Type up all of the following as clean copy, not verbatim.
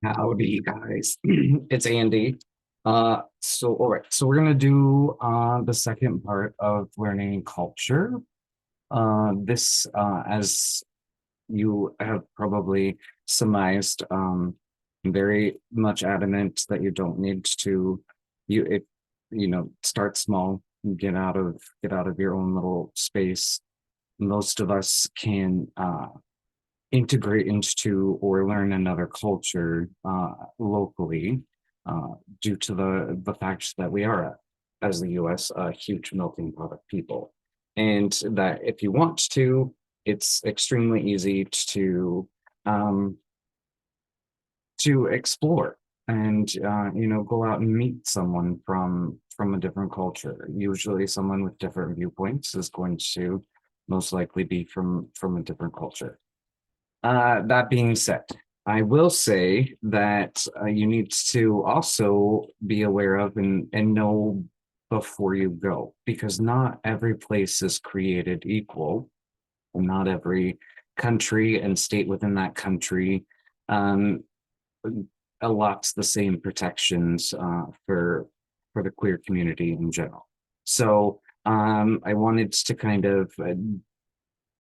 Howdy, guys. It's Andy. All right. So we're gonna do the second part of learning culture. As you have probably surmised, I'm very much adamant that you don't need to if start small, get out of your own little space. Most of us can integrate into or learn another culture locally due to the fact that we are, as the US, a huge melting pot of people. And that if you want to, it's extremely easy um, to explore and go out and meet someone from a different culture. Usually someone with different viewpoints is going to most likely be from a different culture. That being said, I will say that you need to also be aware of and know before you go, because not every place is created equal, and not every country and state within that country um, allots the same protections for the queer community in general. So I wanted to kind of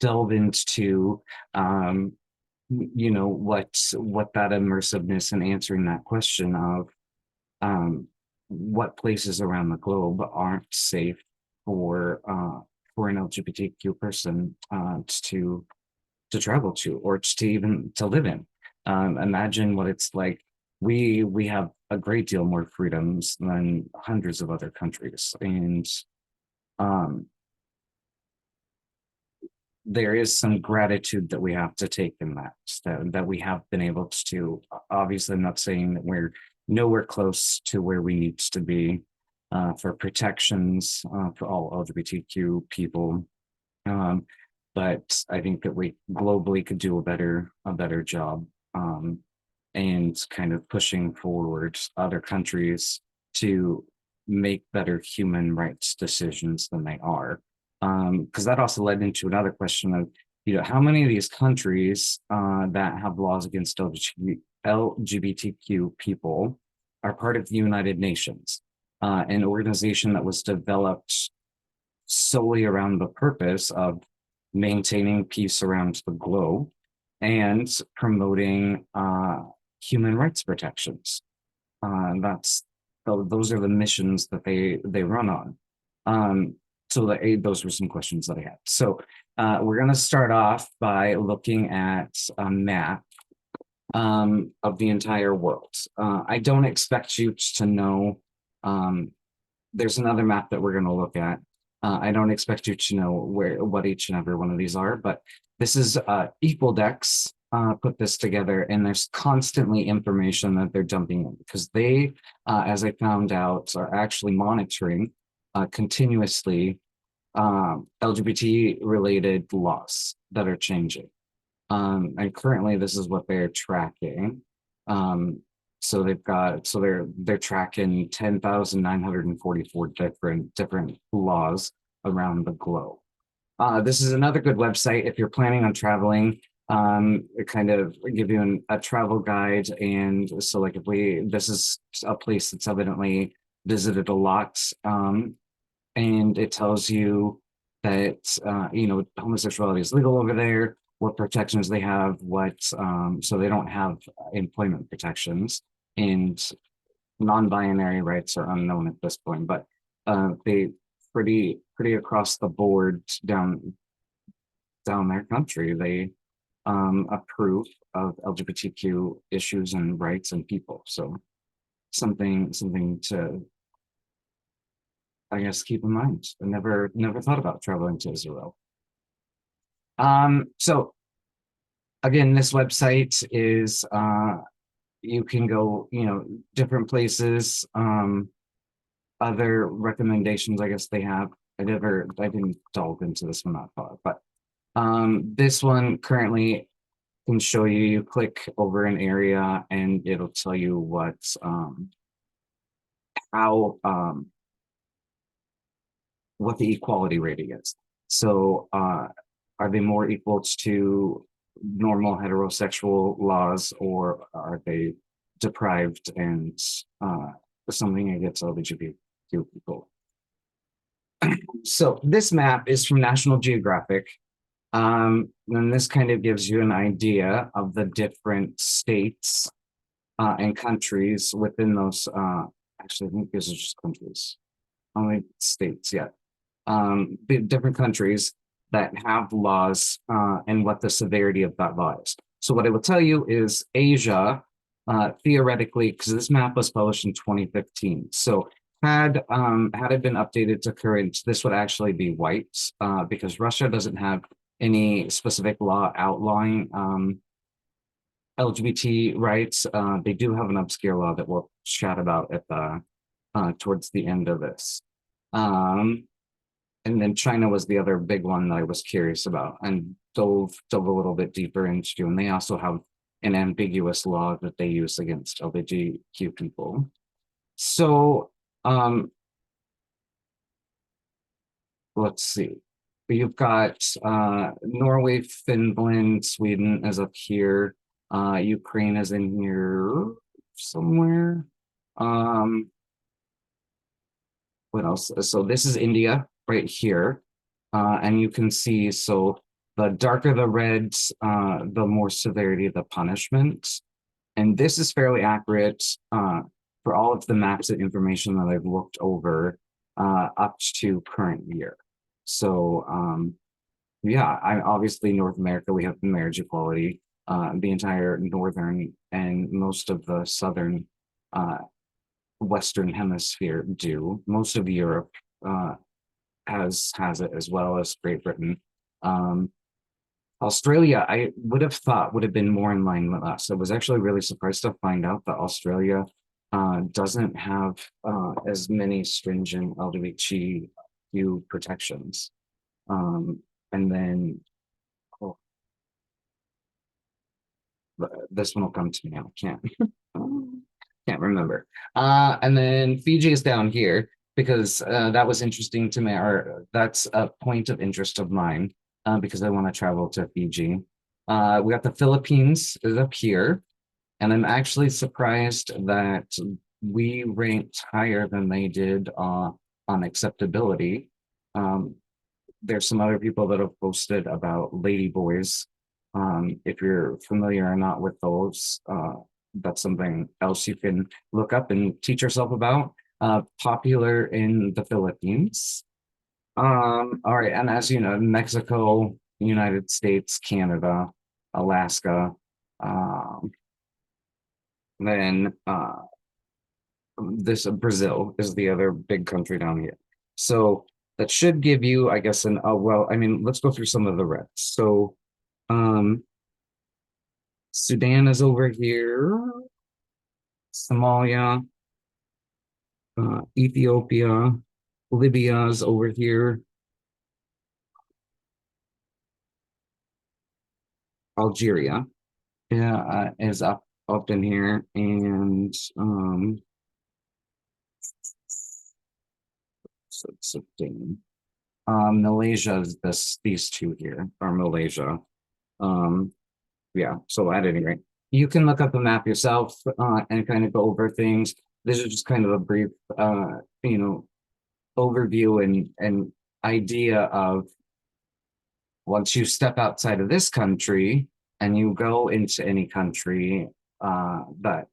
delve into what that immersiveness and answering that question of um, what places around the globe aren't safe for an LGBTQ person to travel to, or to even to live in. Imagine what it's like. We have a great deal more freedoms than hundreds of other countries, and um, there is some gratitude that we have to take in that we have been able to. Obviously, I'm not saying that we're nowhere close to where we need to be for protections for all LGBTQ people, um, but I think that we globally could do a better job, and kind of pushing forward other countries to make better human rights decisions than they are. Because that also led into another question of, how many of these countries that have laws against LGBTQ people are part of the United Nations, an organization that was developed solely around the purpose of maintaining peace around the globe and promoting human rights protections. That's those are the missions that they run on. Um, those were some questions that I had. So we're going to start off by looking at a map of the entire world. I don't expect you to know. There's another map that we're going to look at. I don't expect you to know what each and every one of these are, but this is Equaldex put this together, and there's constantly information that they're dumping in, because they, as I found out, are actually monitoring continuously LGBT related laws that are changing. And currently this is what they're tracking. So they're tracking 10,944 different laws around the globe. This is another good website if you're planning on traveling. It kind of give you a travel guide, and so like this is a place that's evidently visited a lot, and it tells you that homosexuality is legal over there, what protections they have, so they don't have employment protections, and non-binary rights are unknown at this point, but they pretty across the board down their country, they approve of LGBTQ issues and rights and people. So something to, I guess, keep in mind. I never thought about traveling to Israel. So again, this website is you can go, different places. Other recommendations, I guess they have. I didn't delve into this one that far, but this one currently can show you. You click over an area, and it'll tell you what the equality rating is. So, are they more equal to normal heterosexual laws, or are they deprived and something against LGBTQ people. So this map is from National Geographic. And this kind of gives you an idea of the different states and countries within those. Actually, I think these are just countries, only states yet. Different countries that have laws and what the severity of that law is. So what I will tell you is Asia, theoretically, because this map was published in 2015. So had it been updated to current, this would actually be white because Russia doesn't have any specific law outlawing LGBT rights. They do have an obscure law that we'll chat about at the towards the end of this. And then China was the other big one that I was curious about and dove a little bit deeper into. And they also have an ambiguous law that they use against LGBTQ people. So let's see. You've got Norway, Finland, Sweden is up here. Ukraine is in here somewhere. What else? So this is India right here. And you can see, so the darker the reds, the more severity of the punishment. And this is fairly accurate for all of the maps and information that I've looked over up to current year. So yeah, obviously North America, we have marriage equality. The entire northern and most of the southern Western hemisphere do. Most of Europe has it, as well as Great Britain. Australia, I would have thought would have been more in line with us. I was actually really surprised to find out that Australia doesn't have as many stringent LGBTQ protections. And then this one will come to me. I can't remember. And then Fiji is down here because that was interesting to me, or that's a point of interest of mine because I want to travel to Fiji. We got the Philippines is up here, and I'm actually surprised that we ranked higher than they did on acceptability. There's some other people that have posted about ladyboys. If you're familiar or not with those, that's something else you can look up and teach yourself about. Popular in the Philippines. All right, and as you know, Mexico, United States, Canada, Alaska, then this Brazil is the other big country down here. So that should give you, I guess, well, I mean, let's go through some of the reds. So Sudan is over here, Somalia, Ethiopia, Libya is over here, Algeria is up in here, and Malaysia is these two here are Malaysia. Yeah, so at any rate, you can look up the map yourself and kind of go over things. This is just kind of a brief, overview and idea of once you step outside of this country and you go into any country that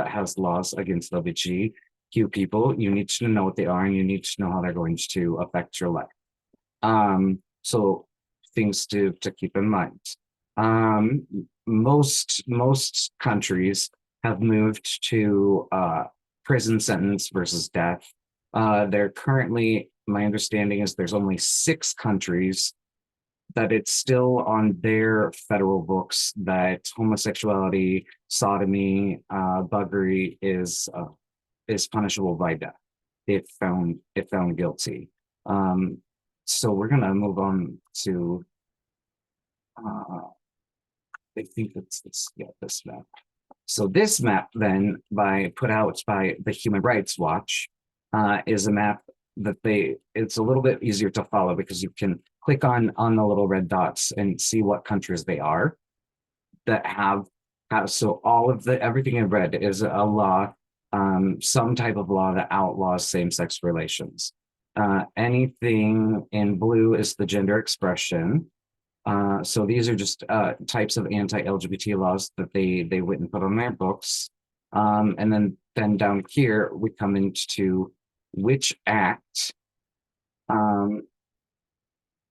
has laws against LGBTQ people, you need to know what they are and you need to know how they're going to affect your life. So things to keep in mind. Most countries have moved to prison sentence versus death. There currently, my understanding is there's only 6 countries that it's still on their federal books that homosexuality, sodomy, buggery is punishable by death if found guilty. So we're gonna move on to I think it's this map. So this map then put out by the Human Rights Watch is a map that it's a little bit easier to follow because you can click on the little red dots and see what countries they are that have So all of everything I read is a law, some type of law that outlaws same-sex relations. Anything in blue is the gender expression. So these are just types of anti-LGBT laws that they went and put on their books. And then down here, we come into which act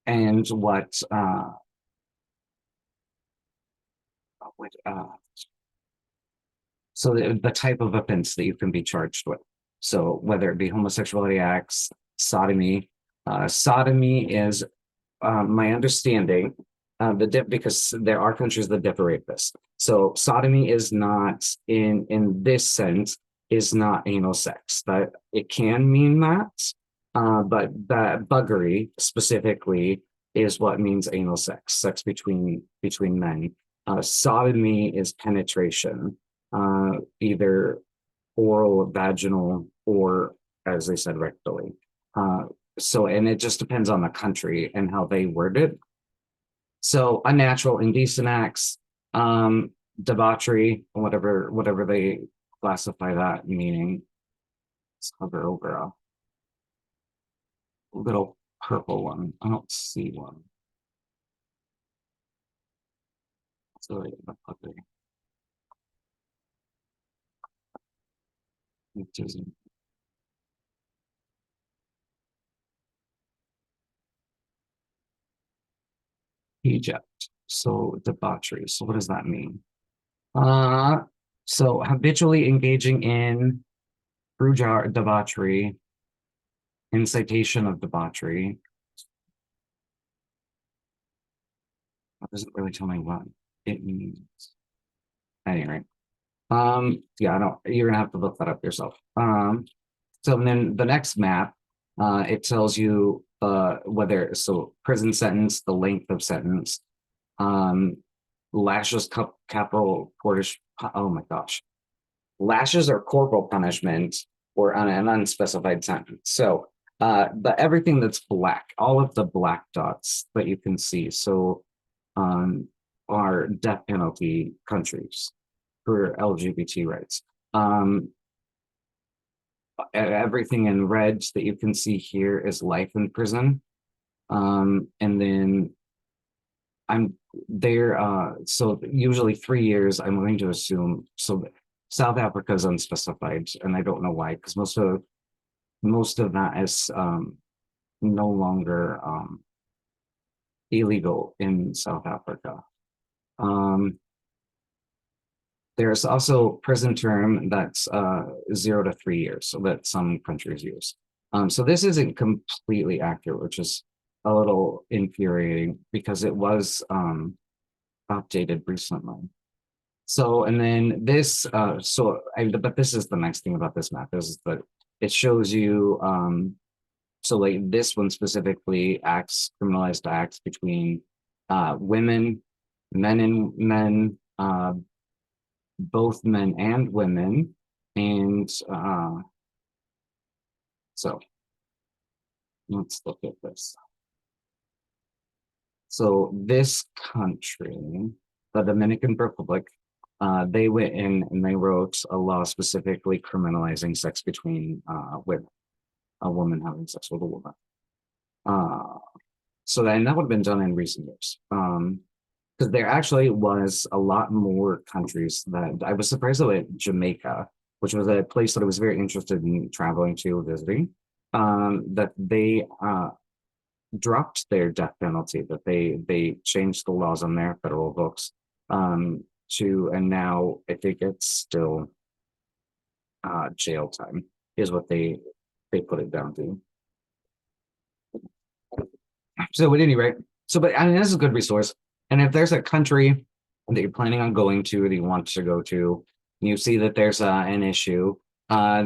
and what so the type of offense that you can be charged with. So whether it be homosexuality acts, sodomy, sodomy is my understanding, because there are countries that differ this. So sodomy is not in this sense is not anal sex. That it can mean that, but that buggery specifically is what means anal sex, sex between men. Sodomy is penetration, either oral, vaginal, or as they said, rectally. So, and it just depends on the country and how they word it. So unnatural, indecent acts, debauchery, whatever they classify that meaning. Let's hover over a little purple one. I don't see one. So it doesn't. Egypt. So debauchery. So what does that mean? So habitually engaging in through debauchery, incitation of debauchery. That doesn't really tell me what it means. Anyway, yeah, I don't. You're gonna have to look that up yourself. So then the next map, it tells you whether prison sentence, the length of sentence, lashes, capital oh my gosh, lashes or corporal punishment or an unspecified sentence. So but everything that's black, all of the black dots that you can see, so are death penalty countries for LGBT rights. Everything in red that you can see here is life in prison. And then I'm there, so usually 3 years, I'm going to assume. So South Africa is unspecified, and I don't know why, because most of that is no longer illegal in South Africa. There's also prison term that's 0 to 3 years, so that some countries use. So this isn't completely accurate, which is a little infuriating because it was updated recently. So, and then this, but this is the nice thing about this map is that it shows you, so like this one specifically criminalized acts between women, men and men, both men and women, and so let's look at this. So this country, the Dominican Republic, they went in and they wrote a law specifically criminalizing sex between women, a woman having sex with a woman. So that would have been done in recent years. Because there actually was a lot more countries that I was surprised about. Jamaica, which was a place that I was very interested in traveling to, visiting, that they dropped their death penalty, that they changed the laws on their federal books and now I think it's still jail time is what they put it down to. So at any rate, but I mean, this is a good resource. And if there's a country that you're planning on going to, that you want to go to, and you see that there's an issue,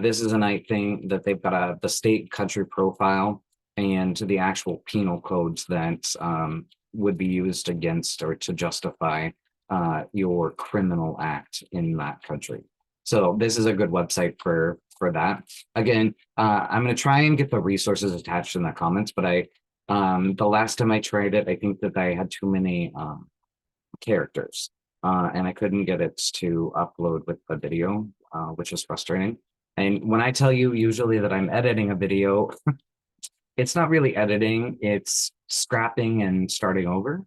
this is a nice thing that they've got the state country profile and the actual penal codes that would be used against or to justify your criminal act in that country. So this is a good website for that. Again, I'm going to try and get the resources attached in the comments, but the last time I tried it, I think that I had too many characters. and I couldn't get it to upload with the video, which is frustrating. And when I tell you usually that I'm editing a video, it's not really editing, it's scrapping and starting over.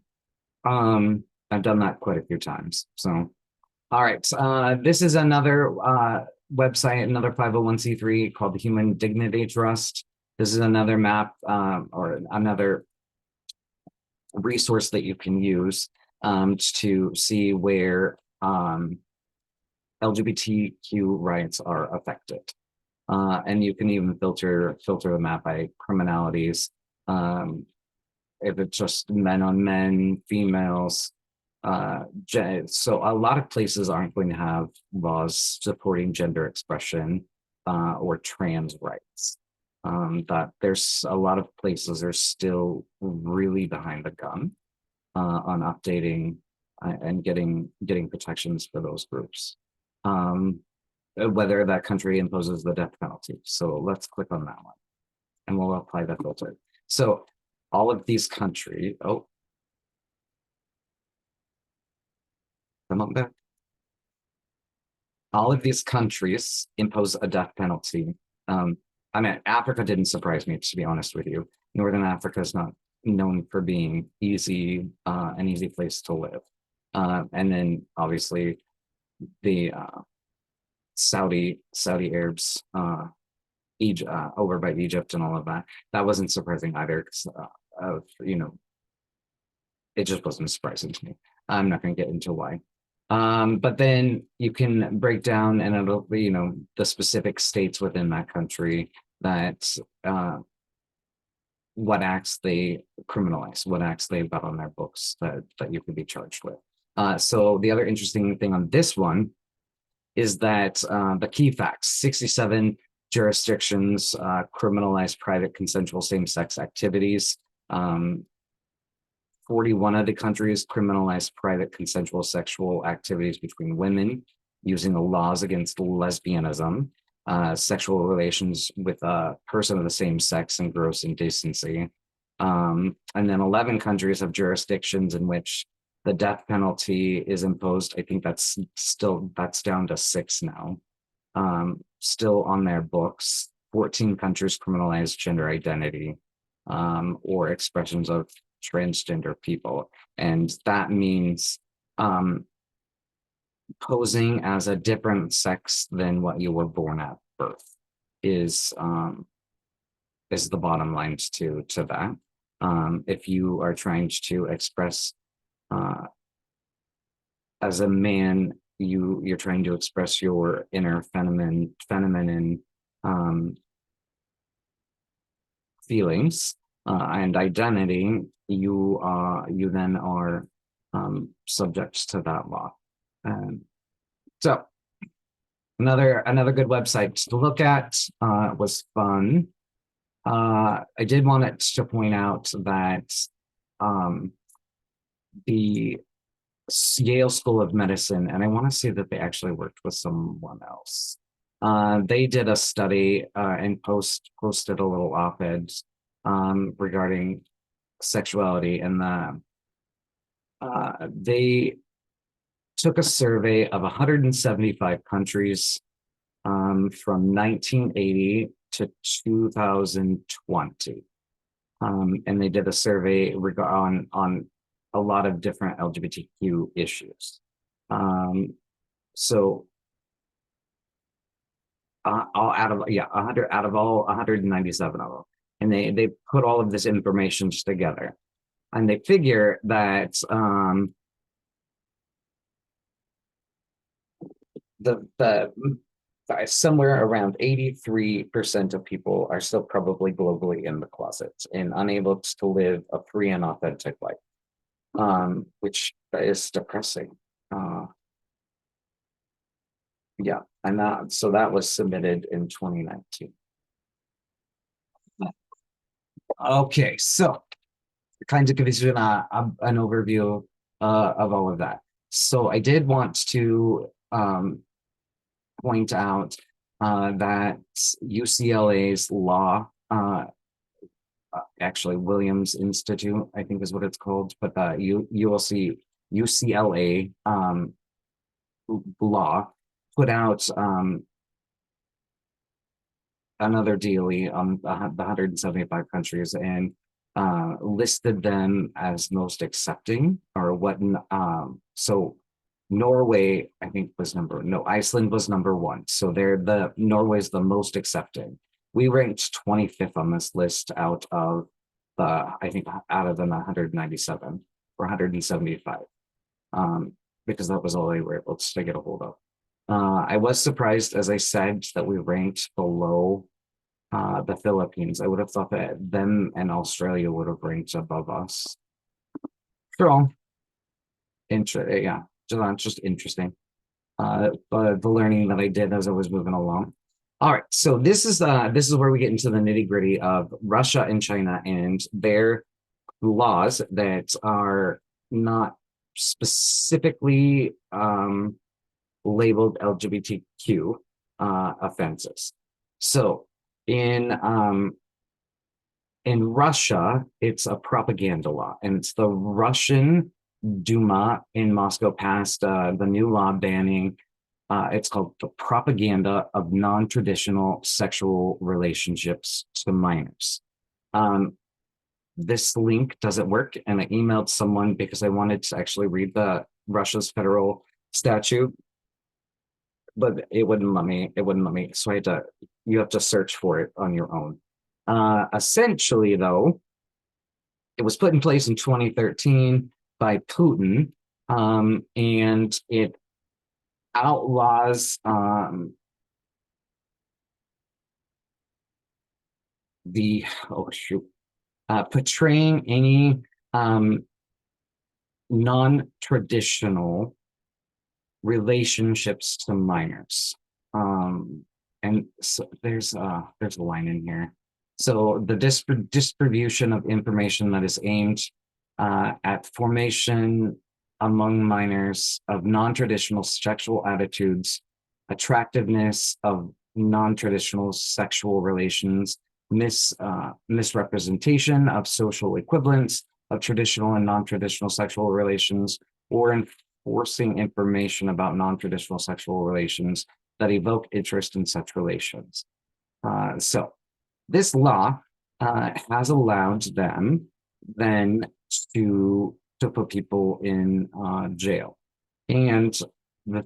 I've done that quite a few times. So, all right. This is another website, another 501c3 called the Human Dignity Trust. This is another map or another resource that you can use to see where LGBTQ rights are affected. And you can even filter the map by criminalities. If it's just men on men, females. So a lot of places aren't going to have laws supporting gender expression or trans rights. That there's a lot of places are still really behind the gun on updating and getting protections for those groups. Whether that country imposes the death penalty. So let's click on that one and we'll apply the filter. So all of these countries, come on back. All of these countries impose a death penalty. I mean, Africa didn't surprise me, to be honest with you. Northern Africa is not known for being easy, an easy place to live. And then obviously the Saudi Arabs, Egypt, over by Egypt and all of that. That wasn't surprising either, because it just wasn't surprising to me. I'm not going to get into why. But then you can break down and it'll be, the specific states within that country that what acts they criminalize, what acts they've got on their books that you could be charged with. So the other interesting thing on this one is that the key facts: 67 jurisdictions criminalize private consensual same-sex activities. 41 of the countries criminalize private consensual sexual activities between women using the laws against lesbianism, sexual relations with a person of the same sex, and gross indecency. And then 11 countries have jurisdictions in which the death penalty is imposed. I think that's down to 6 now, still on their books. 14 countries criminalize gender identity or expressions of transgender people. And that means posing as a different sex than what you were born at birth is the bottom line to that. If you are trying to express as a man, you're trying to express your inner feminine feelings and identity, you then are subject to that law. So another good website to look at was fun. I did want it to point out that the Yale School of Medicine, and I want to say that they actually worked with someone else. They did a study and posted a little op-ed regarding sexuality, and they took a survey of 175 countries from 1980 to 2020. And they did a survey on a lot of different LGBTQ issues. So out of 197 of them. And they put all of this information together. And they figure that somewhere around 83% of people are still probably globally in the closet and unable to live a free and authentic life, which is depressing. Yeah, and so that was submitted in 2019. Okay, so kind of gives you an overview of all of that. So I did want to point out that UCLA's law, actually Williams Institute, I think is what it's called, but UCLA law put out another DOE on the 175 countries and listed them as most accepting or what. So Norway, I think was Iceland was number one. So Norway's the most accepting. We ranked 25th on this list out of I think out of the 197 or 175, because that was all they were able to get a hold of. I was surprised, as I said, that we ranked below the Philippines. I would have thought that them and Australia would have ranked above us. So, yeah, just interesting. But the learning that I did as I was moving along. All right, so this is where we get into the nitty gritty of Russia and China and their laws that are not specifically labeled LGBTQ offenses. So in Russia, it's a propaganda law, and it's the Russian Duma in Moscow passed the new law banning. It's called the propaganda of non-traditional sexual relationships to minors. This link doesn't work, and I emailed someone because I wanted to actually read the Russia's federal statute, but it wouldn't let me. So you have to search for it on your own. Essentially, though, it was put in place in 2013 by Putin, and it outlaws portraying any non-traditional relationships to minors. And so there's a line in here. So the distribution of information that is aimed at formation among minors of non-traditional sexual attitudes, attractiveness of non-traditional sexual relations, misrepresentation of social equivalents of traditional and non-traditional sexual relations, or enforcing information about non-traditional sexual relations that evoke interest in such relations. So this law has allowed them then to put people in jail. And the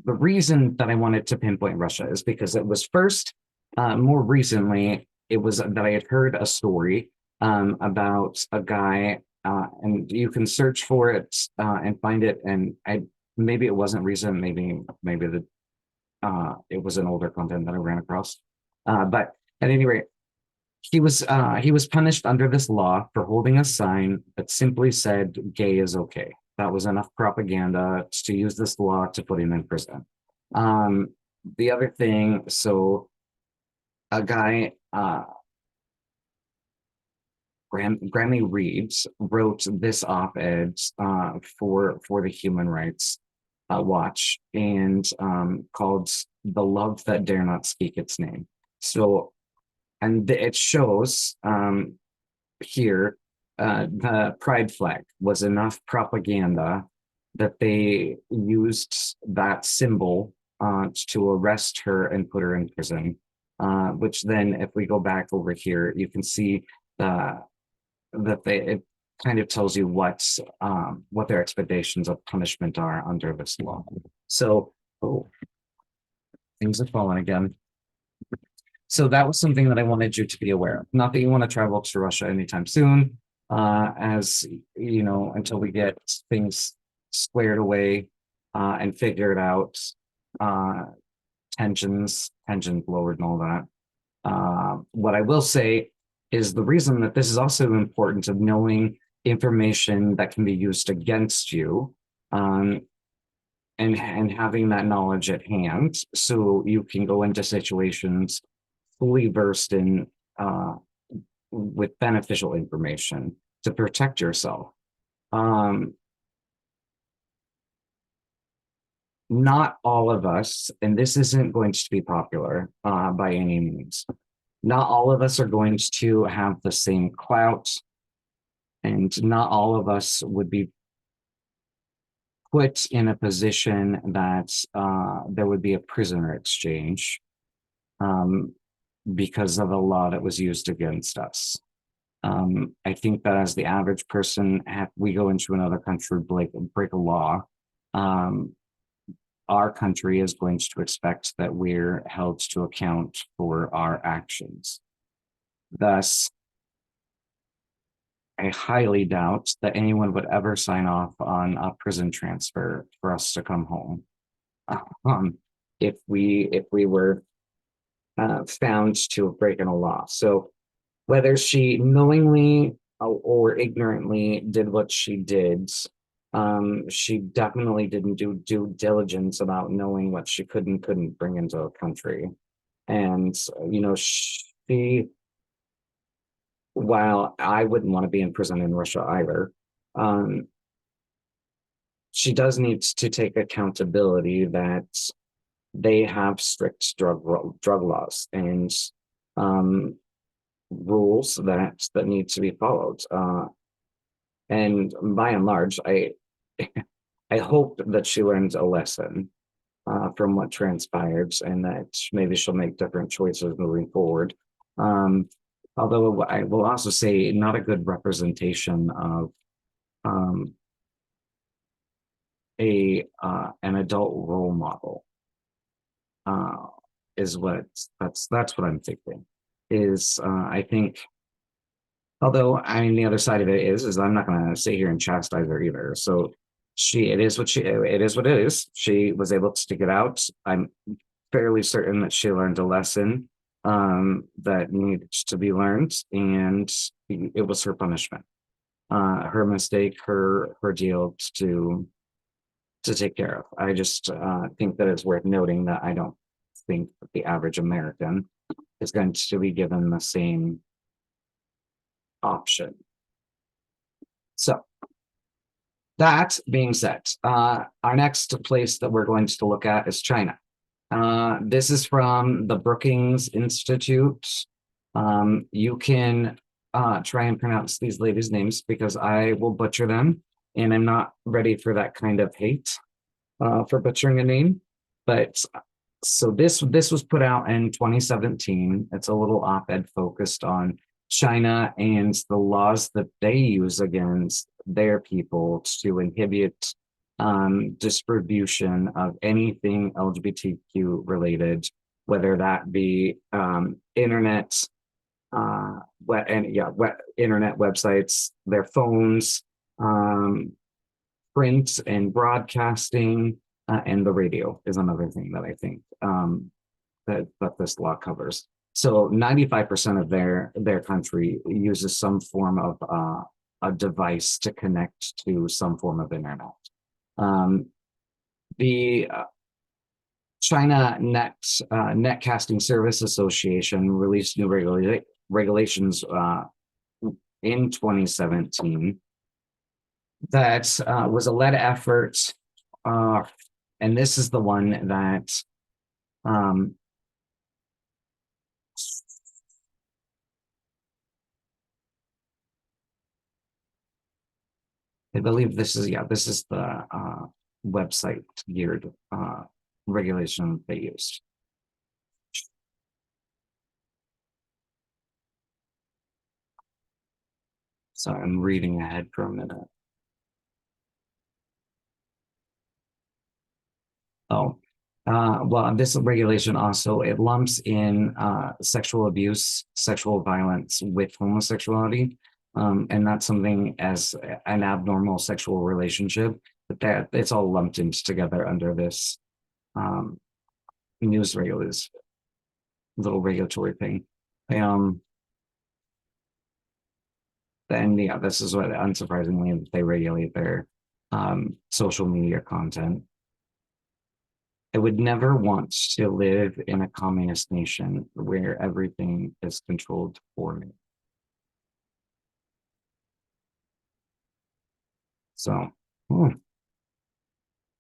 reason that I wanted to pinpoint Russia is because it was first, more recently, it was that I had heard a story about a guy, and you can search for it and find it. And maybe it wasn't recent, maybe it was an older content that I ran across. But at any rate, he was punished under this law for holding a sign that simply said "gay is okay." That was enough propaganda to use this law to put him in prison. The other thing, so a guy, Grammy Reeves, wrote this op-ed for the Human Rights Watch, and called "The Love That Dare Not Speak Its Name." So, and it shows here the pride flag was enough propaganda that they used that symbol to arrest her and put her in prison. Which then, if we go back over here, you can see that it kind of tells you what their expectations of punishment are under this law. So, things have fallen again. So that was something that I wanted you to be aware of. Not that you want to travel to Russia anytime soon, as you know, until we get things squared away and figured out, tensions lowered and all that. What I will say is the reason that this is also important of knowing information that can be used against you, and having that knowledge at hand so you can go into situations fully versed in with beneficial information to protect yourself. Not all of us, and this isn't going to be popular by any means, not all of us are going to have the same clout, and not all of us would be put in a position that there would be a prisoner exchange because of a law that was used against us. I think that as the average person, we go into another country, break a law, our country is going to expect that we're held to account for our actions. Thus, I highly doubt that anyone would ever sign off on a prison transfer for us to come home. If we were found to have broken a law. So whether she knowingly or ignorantly did what she did, she definitely didn't do due diligence about knowing what she could and couldn't bring into a country. And, you know, while I wouldn't want to be in prison in Russia either, she does need to take accountability that they have strict drug laws and rules that need to be followed. And by and large, I hope that she learns a lesson from what transpired, and that maybe she'll make different choices moving forward. Although I will also say, not a good representation of an adult role model is that's what I'm thinking. Is I think, although I mean the other side of it is I'm not going to sit here and chastise her either. So it is what it is. She was able to stick it out. I'm fairly certain that she learned a lesson that needed to be learned, and it was her punishment, her mistake, her deal to take care of. I just think that it's worth noting that I don't think that the average American is going to be given the same option. So that being said, our next place that we're going to look at is China. This is from the Brookings Institute. You can try and pronounce these ladies' names because I will butcher them, and I'm not ready for that kind of hate for butchering a name. But so this was put out in 2017. It's a little op-ed focused on China and the laws that they use against their people to inhibit distribution of anything LGBTQ related, whether that be internet, internet websites, their phones, print and broadcasting, and the radio is another thing that I think that this law covers. So 95% of their country uses some form of a device to connect to some form of internet. The China Netcasting Service Association released new regulations in 2017 that was a led effort, and this is the one that I believe this is the website geared regulation they used. So I'm reading ahead for a minute. Well, this regulation also, it lumps in sexual abuse, sexual violence with homosexuality. And not something as an abnormal sexual relationship, but that it's all lumped in together under this news regulars little regulatory thing. Then yeah, this is what unsurprisingly they regulate their social media content. I would never want to live in a communist nation where everything is controlled for me. So, all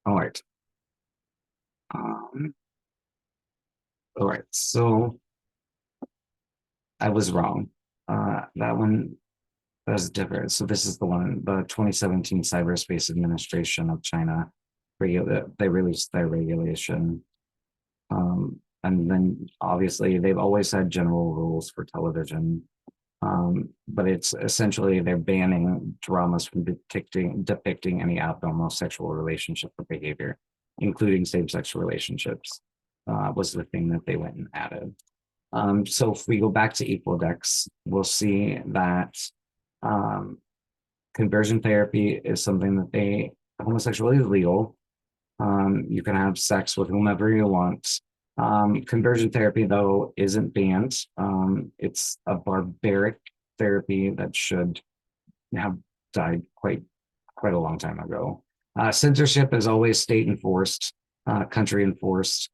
right. All right, so I was wrong. That one was different. So this is the one, the 2017 Cyberspace Administration of China they released their regulation. And then obviously they've always had general rules for television. But it's essentially they're banning dramas from depicting any abnormal sexual relationship or behavior, including same-sex relationships, was the thing that they went and added. So if we go back to Equaldex, we'll see that conversion therapy is something that homosexuality is legal. You can have sex with whomever you want. Conversion therapy, though, isn't banned. It's a barbaric therapy that should have died quite a long time ago. Censorship is always state enforced, country enforced.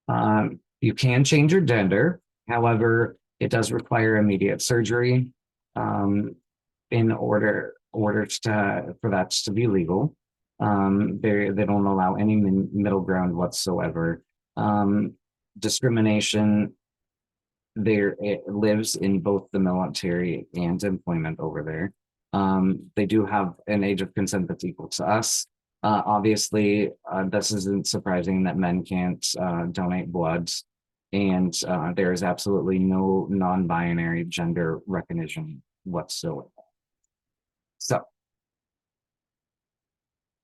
You can change your gender. However, it does require immediate surgery in order for that to be legal. They don't allow any middle ground whatsoever. Discrimination it lives in both the military and employment over there. They do have an age of consent that's equal to us. Obviously, this isn't surprising that men can't donate blood, and there is absolutely no non-binary gender recognition whatsoever. So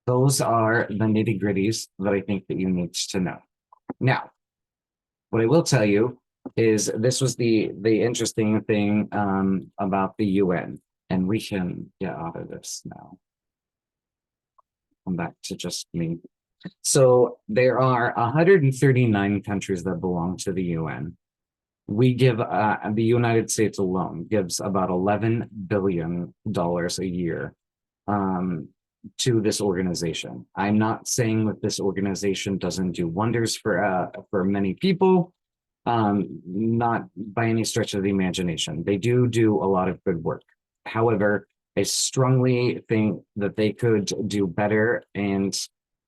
those are the nitty-gritties that I think that you need to know. Now, what I will tell you is this was the interesting thing about the UN, and we can get out of this now. Come back to just me. So there are 139 countries that belong to the UN. We give, the United States alone gives about $11 billion a year to this organization. I'm not saying that this organization doesn't do wonders for many people, not by any stretch of the imagination. They do a lot of good work. However, I strongly think that they could do better, and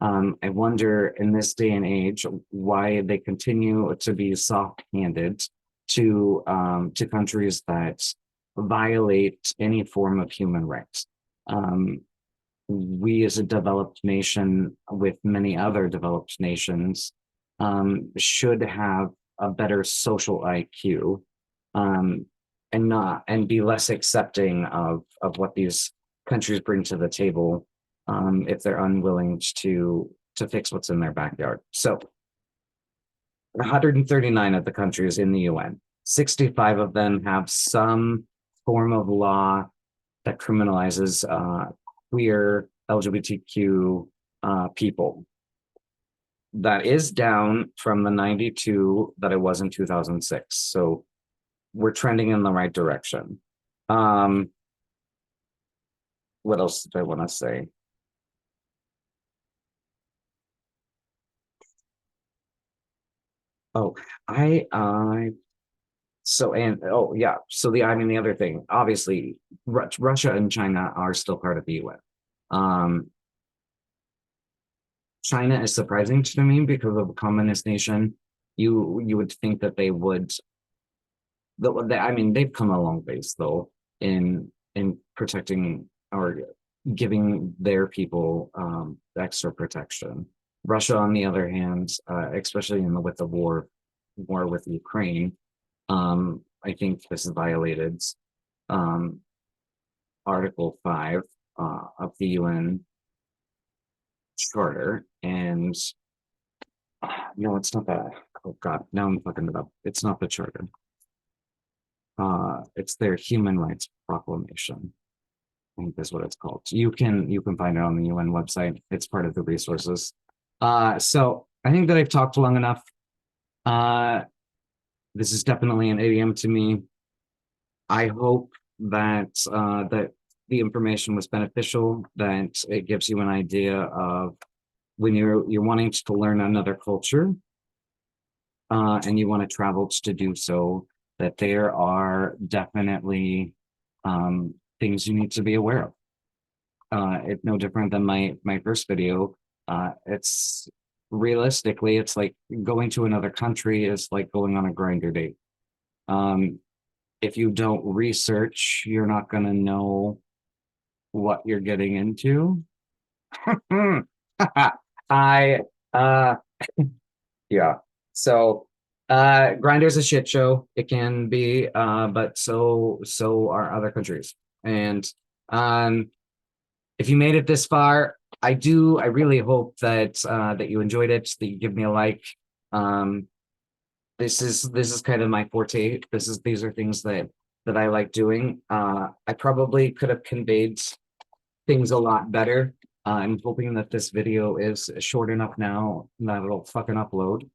I wonder in this day and age why they continue to be soft-handed to countries that violate any form of human rights. We as a developed nation with many other developed nations should have a better social IQ and be less accepting of what these countries bring to the table if they're unwilling to fix what's in their backyard. So 139 of the countries in the UN, 65 of them have some form of law that criminalizes queer LGBTQ people. That is down from the 92 that it was in 2006. So we're trending in the right direction. What else did I want to say? Oh, so the other thing, obviously, Russia and China are still part of the UN. China is surprising to me because of a communist nation. You would think that they would. They've come a long ways though in protecting or giving their people extra protection. Russia, on the other hand, especially with the war with Ukraine, I think this violated Article 5 of the UN Charter, and no, it's not that. Oh God, now I'm fucking it up. It's not the Charter. It's their Human Rights Proclamation. I think that's what it's called. You can find it on the UN website. It's part of the resources. So I think that I've talked long enough. This is definitely an idiom to me. I hope that that the information was beneficial, that it gives you an idea of when you're wanting to learn another culture and you want to travel to do so, that there are definitely things you need to be aware of. It's no different than my first video. It's realistically, it's like going to another country is like going on a grinder date. If you don't research, you're not going to know what you're getting into. I yeah. So Grindr's a shit show. It can be, but so are other countries. And um if you made it this far, I really hope that that you enjoyed it, that you give me a like. Um this is kind of my forte. These are things that I like doing. I probably could have conveyed things a lot better. I'm hoping that this video is short enough now that it'll fucking upload.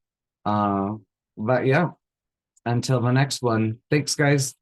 Uh, but yeah, until the next one. Thanks, guys.